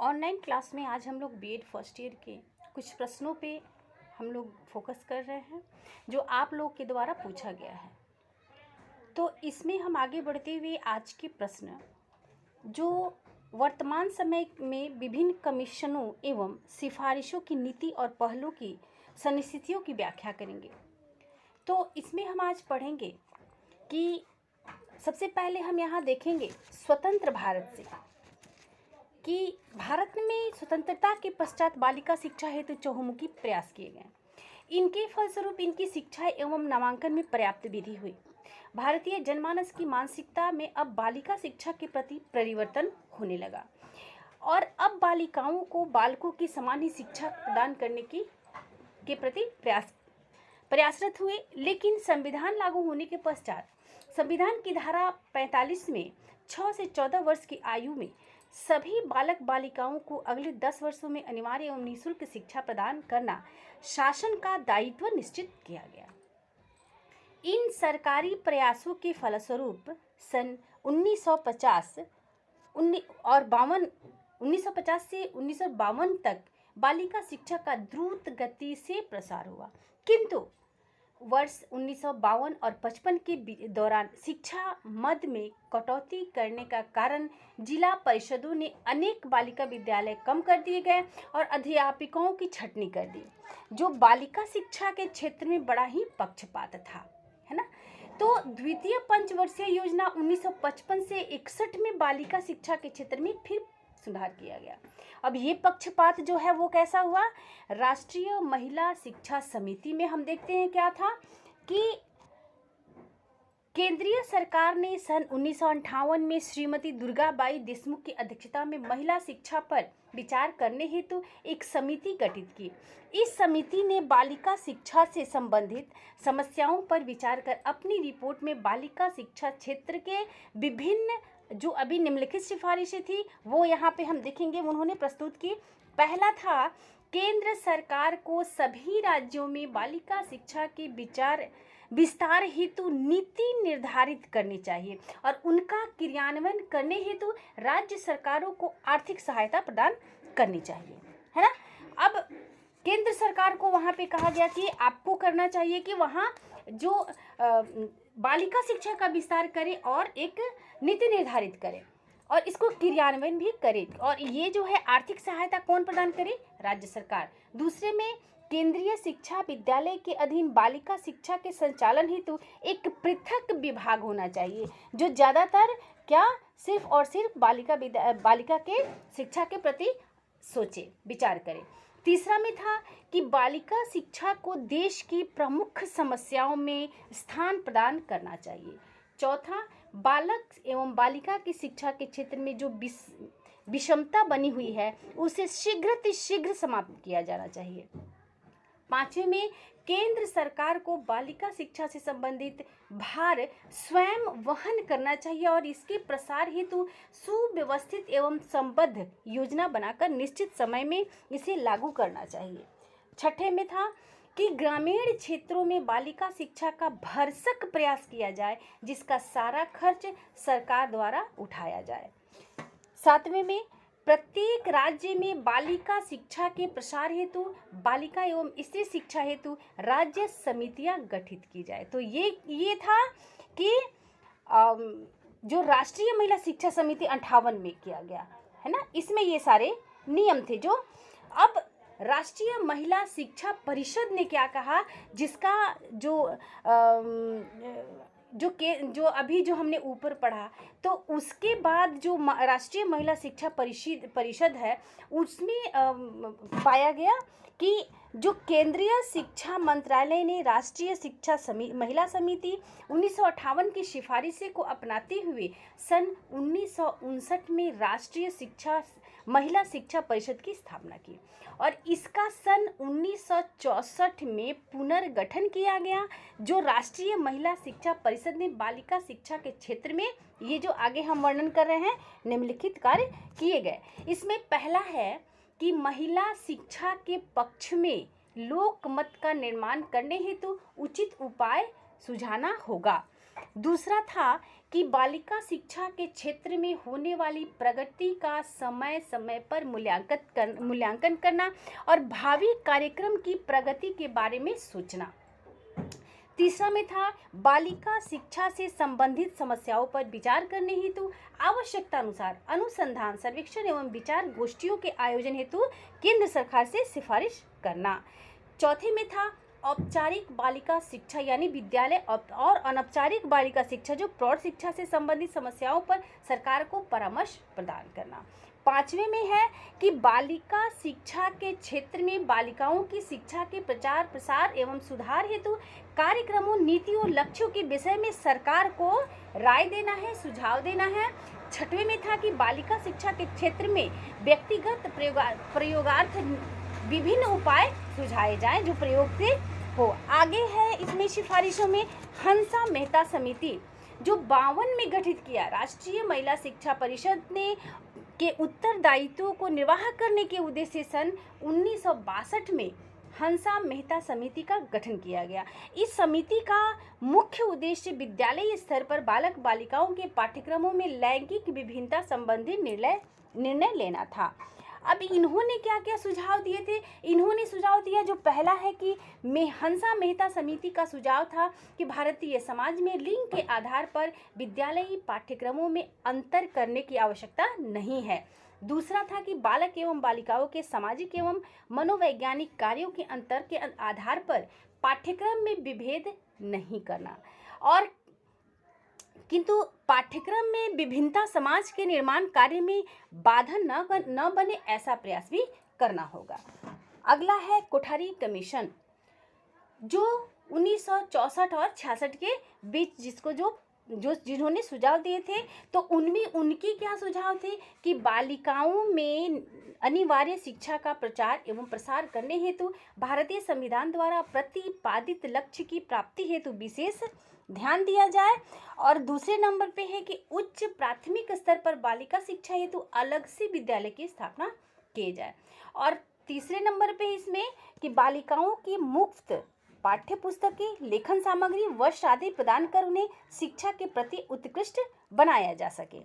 Online class में आज हम लोग बीएड फर्स्ट ईयर के कुछ प्रश्नों पे हम लोग फोकस कर रहे हैं जो आप लोग के द्वारा पूछा गया है। तो इसमें हम आगे बढ़ते हुए आज के प्रश्न जो वर्तमान समय में विभिन्न कमीशनों एवं सिफारिशों की नीति और पहलों की संस्थितियों की व्याख्या करेंगे। तो इसमें हम आज पढ़ेंगे कि सबसे पहले हम यहाँ देखेंगे स्वतंत्र भारत से कि भारत में स्वतंत्रता के पश्चात बालिका शिक्षा हेतु चहुमुखी प्रयास किए गए। इनके फलस्वरूप इनकी शिक्षा एवं नामांकन में पर्याप्त वृद्धि हुई। भारतीय जनमानस की मानसिकता में अब बालिका शिक्षा के प्रति परिवर्तन होने लगा और अब बालिकाओं को बालकों की समान ही शिक्षा प्रदान करने के प्रति प्रयासरत हुए। लेकिन संविधान लागू होने के पश्चात संविधान की धारा 45 में 6 से 14 वर्ष की आयु में सभी बालक बालिकाओं को अगले 10 वर्षों में अनिवार्य एवं निःशुल्क शिक्षा प्रदान करना शासन का दायित्व निश्चित किया गया। इन सरकारी प्रयासों के फलस्वरूप सन 1950 से 1952 तक बालिका शिक्षा का द्रुत गति से प्रसार हुआ, किंतु वर्ष 1952 और 55 के दौरान शिक्षा मद में कटौती करने का कारण जिला परिषदों ने अनेक बालिका विद्यालय कम कर दिए गए और अध्यापकों की छंटनी कर दी, जो बालिका शिक्षा के क्षेत्र में बड़ा ही पक्षपात था, है ना। तो द्वितीय पंचवर्षीय योजना 1955 से 61 में बालिका शिक्षा के क्षेत्र में फिर सुधार किया गया। अब ये पक्षपात जो है वो कैसा हुआ? राष्ट्रीय महिला शिक्षा समिति में हम देखते हैं क्या था कि केंद्रीय सरकार ने सन 1958 में श्रीमती दुर्गाबाई देशमुख की अध्यक्षता में महिला शिक्षा पर विचार करने हेतु एक समिति गठित की। इस समिति ने बालिका शिक्षा से संबंधित समस्याओं पर विचार कर अपनी रिपोर्ट में बालिका शिक्षा क्षेत्र के विभिन्न जो अभी निम्नलिखित सिफारिशें थी वो यहाँ पे हम देखेंगे उन्होंने प्रस्तुत की। पहला था केंद्र सरकार को सभी राज्यों में बालिका शिक्षा के विस्तार हेतु नीति निर्धारित करनी चाहिए और उनका क्रियान्वयन करने हेतु राज्य सरकारों को आर्थिक सहायता प्रदान करनी चाहिए, है ना। अब केंद्र सरकार को वहाँ पे कहा गया कि आपको करना चाहिए कि वहाँ जो बालिका शिक्षा का विस्तार करे और एक नीति निर्धारित करे और इसको क्रियान्वयन भी करे और ये जो है आर्थिक सहायता कौन प्रदान करे? राज्य सरकार। दूसरे में केंद्रीय शिक्षा विद्यालय के अधीन बालिका शिक्षा के संचालन हेतु एक पृथक विभाग होना चाहिए जो ज़्यादातर क्या सिर्फ और सिर्फ बालिका के शिक्षा के प्रति सोचे विचार करे। तीसरा में था कि बालिका शिक्षा को देश की प्रमुख समस्याओं में स्थान प्रदान करना चाहिए। चौथा, बालक एवं बालिका की शिक्षा के क्षेत्र में जो विषमता बनी हुई है उसे शीघ्र समाप्त किया जाना चाहिए। पांचवें में केंद्र सरकार को बालिका शिक्षा से संबंधित भार स्वयं वहन करना चाहिए और इसके प्रसार हेतु सुव्यवस्थित एवं संबद्ध योजना बनाकर निश्चित समय में इसे लागू करना चाहिए। छठे में था कि ग्रामीण क्षेत्रों में बालिका शिक्षा का भरसक प्रयास किया जाए जिसका सारा खर्च सरकार द्वारा उठाया जाए। सातवें में प्रत्येक राज्य में बालिका शिक्षा के प्रसार हेतु बालिका एवं स्त्री शिक्षा हेतु राज्य समितियां गठित की जाए। तो ये था कि जो राष्ट्रीय महिला शिक्षा समिति 58 में किया गया है ना, इसमें ये सारे नियम थे। जो अब राष्ट्रीय महिला शिक्षा परिषद ने क्या कहा, जिसका जो अभी जो हमने ऊपर पढ़ा तो उसके बाद जो राष्ट्रीय महिला शिक्षा परिषद है उसमें पाया गया कि जो केंद्रीय शिक्षा मंत्रालय ने राष्ट्रीय शिक्षा महिला समिति 1958 की सिफारिशें को अपनाते हुए सन 1959 में राष्ट्रीय महिला शिक्षा परिषद की स्थापना की और इसका सन 1964 में पुनर्गठन किया गया। जो राष्ट्रीय महिला शिक्षा परिषद ने बालिका शिक्षा के क्षेत्र में ये जो आगे हम वर्णन कर रहे हैं निम्नलिखित कार्य किए गए। इसमें पहला है कि महिला शिक्षा के पक्ष में लोकमत का निर्माण करने हेतु उचित उपाय सुझाना होगा। दूसरा था कि बालिका शिक्षा के क्षेत्र में होने वाली प्रगति का समय समय पर मूल्यांकन करना और भावी कार्यक्रम की प्रगति के बारे में सोचना। तीसरा में था बालिका शिक्षा से संबंधित समस्याओं पर विचार करने हेतु आवश्यकता अनुसार अनुसंधान, सर्वेक्षण एवं विचार गोष्ठियों के आयोजन हेतु केंद्र सरकार से सिफारिश करना। चौथे में था औपचारिक बालिका शिक्षा यानी विद्यालय और अनौपचारिक बालिका शिक्षा जो प्रौढ़ शिक्षा से संबंधित समस्याओं पर सरकार को परामर्श प्रदान करना। पांचवें में है कि बालिका शिक्षा के क्षेत्र में बालिकाओं की शिक्षा के प्रचार प्रसार एवं सुधार हेतु कार्यक्रमों, नीतियों, लक्ष्यों के विषय में सरकार को राय देना है, सुझाव देना है। छठवें में था कि बालिका शिक्षा के क्षेत्र में व्यक्तिगत प्रयोगार्थ विभिन्न उपाय सुझाए जाएं जो प्रयोग से हो। आगे है इसमें सिफारिशों में हंसा मेहता समिति जो 52 में गठित किया राष्ट्रीय महिला शिक्षा परिषद ने के उत्तरदायित्वों को निर्वाह करने के उद्देश्य से सन 1962 में हंसा मेहता समिति का गठन किया गया। इस समिति का मुख्य उद्देश्य विद्यालय स्तर पर बालक बालिकाओं के पाठ्यक्रमों में लैंगिक विभिन्नता संबंधी निर्णय लेना था। अब इन्होंने क्या क्या सुझाव दिए थे? इन्होंने सुझाव दिया, जो पहला है कि हंसा मेहता समिति का सुझाव था कि भारतीय समाज में लिंग के आधार पर विद्यालयी पाठ्यक्रमों में अंतर करने की आवश्यकता नहीं है। दूसरा था कि बालक एवं बालिकाओं के सामाजिक एवं मनोवैज्ञानिक कार्यों के अंतर के आधार पर पाठ्यक्रम में विभेद नहीं करना, और किंतु पाठ्यक्रम में विभिन्नता समाज के निर्माण कार्य में बाधा न बने ऐसा प्रयास भी करना होगा। अगला है कोठारी कमीशन जो 1964 और 66 के बीच जिन्होंने सुझाव दिए थे, तो उनमें उनकी क्या सुझाव थे कि बालिकाओं में अनिवार्य शिक्षा का प्रचार एवं प्रसार करने हेतु भारतीय संविधान द्वारा प्रतिपादित लक्ष्य की प्राप्ति हेतु विशेष ध्यान दिया जाए, और दूसरे नंबर पे है कि उच्च प्राथमिक स्तर पर बालिका शिक्षा हेतु अलग से विद्यालय की स्थापना किए जाए, और तीसरे नंबर पे इसमें कि बालिकाओं की मुफ्त पाठ्य पुस्तकें, लेखन सामग्री, वस्त्र आदि प्रदान कर उन्हें शिक्षा के प्रति उत्कृष्ट बनाया जा सके।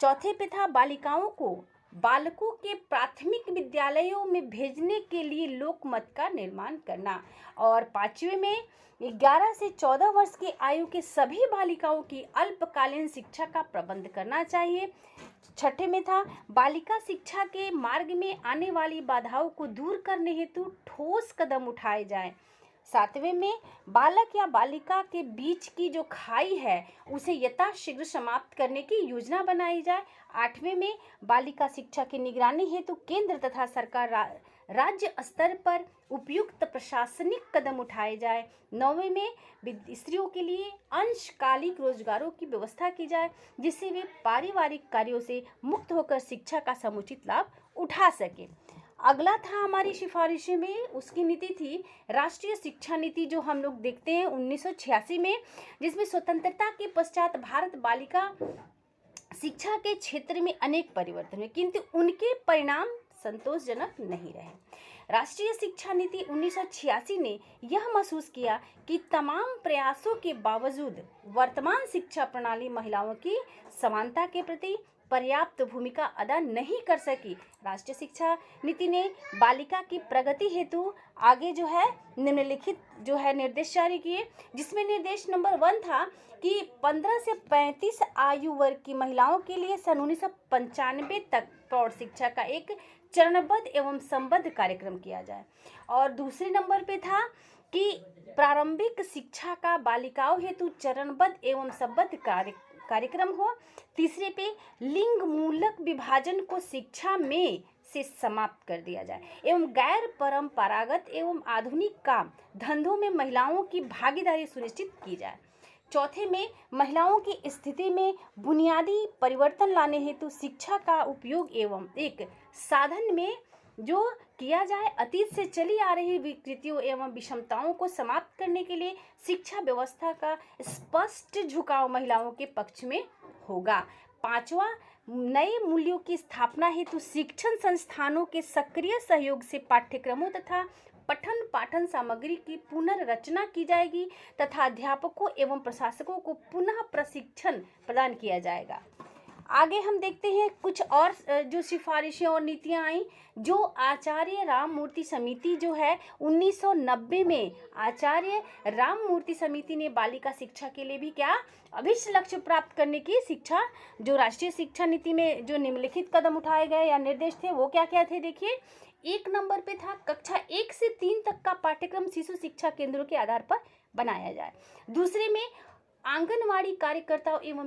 चौथे पे था बालिकाओं को बालकों के प्राथमिक विद्यालयों में भेजने के लिए लोकमत का निर्माण करना, और पांचवे में 11 से 14 वर्ष की आयु के सभी बालिकाओं की अल्पकालीन शिक्षा का प्रबंध करना चाहिए। छठे में था बालिका शिक्षा के मार्ग में आने वाली बाधाओं को दूर करने हेतु ठोस कदम उठाए जाएं। सातवें में बालक या बालिका के बीच की जो खाई है उसे यथाशीघ्र समाप्त करने की योजना बनाई जाए। आठवें में बालिका शिक्षा की निगरानी हेतु केंद्र तथा सरकार राज्य स्तर पर उपयुक्त प्रशासनिक कदम उठाए जाए। नौवें में स्त्रियों के लिए अंशकालिक रोजगारों की व्यवस्था की जाए जिससे वे पारिवारिक कार्यों से मुक्त होकर शिक्षा का समुचित लाभ उठा सके। अगला था हमारी सिफारिश में, उसकी नीति थी राष्ट्रीय शिक्षा नीति जो हम लोग देखते हैं 1986 में, जिसमें स्वतंत्रता के पश्चात भारत बालिका शिक्षा के क्षेत्र में अनेक परिवर्तन हुए किंतु उनके परिणाम संतोषजनक नहीं रहे। राष्ट्रीय शिक्षा नीति 1986 ने यह महसूस किया कि तमाम प्रयासों के बावजूद वर्तमान शिक्षा प्रणाली महिलाओं की समानता के प्रति पर्याप्त भूमिका अदा नहीं कर सकी। राष्ट्रीय शिक्षा नीति ने बालिका की प्रगति हेतु आगे जो है निम्नलिखित जो है निर्देश जारी किए, जिसमें निर्देश नंबर 1 था कि 15 से 35 आयु वर्ग की महिलाओं के लिए सन 1995 तक प्रौढ़ शिक्षा का एक चरणबद्ध एवं संबद्ध कार्यक्रम किया जाए, और दूसरे नंबर पे था कि प्रारंभिक शिक्षा का बालिकाओं हेतु चरणबद्ध एवं संबद्ध कार्यक्रम हो। तीसरे पे लिंग मूलक विभाजन को शिक्षा में से समाप्त कर दिया जाए एवं गैर परंपरागत एवं आधुनिक काम धंधों में महिलाओं की भागीदारी सुनिश्चित की जाए। चौथे में महिलाओं की स्थिति में बुनियादी परिवर्तन लाने हेतु शिक्षा का उपयोग एवं एक साधन में जो किया जाए। अतीत से चली आ रही विकृतियों एवं विषमताओं को समाप्त करने के लिए शिक्षा व्यवस्था का स्पष्ट झुकाव महिलाओं के पक्ष में होगा। पांचवा, नए मूल्यों की स्थापना हेतु शिक्षण संस्थानों के सक्रिय सहयोग से पाठ्यक्रमों तथा पठन पाठन सामग्री की पुनर्रचना की जाएगी तथा अध्यापकों एवं प्रशासकों को पुनः प्रशिक्षण प्रदान किया जाएगा। आगे हम देखते हैं कुछ और जो सिफारिशें और नीतियां आई। जो आचार्य राममूर्ति समिति जो है 1990 में आचार्य राममूर्ति समिति ने बालिका शिक्षा के लिए भी क्या अभिष्ट लक्ष्य प्राप्त करने की शिक्षा जो राष्ट्रीय शिक्षा नीति में जो निम्नलिखित कदम उठाए गए या निर्देश थे वो क्या क्या थे। देखिए, 1 नंबर पे था कक्षा 1 से 3 तक का पाठ्यक्रम शिशु शिक्षा केंद्रों के आधार पर बनाया जाए। दूसरे में आंगनवाड़ी कार्यकर्ताओं एवं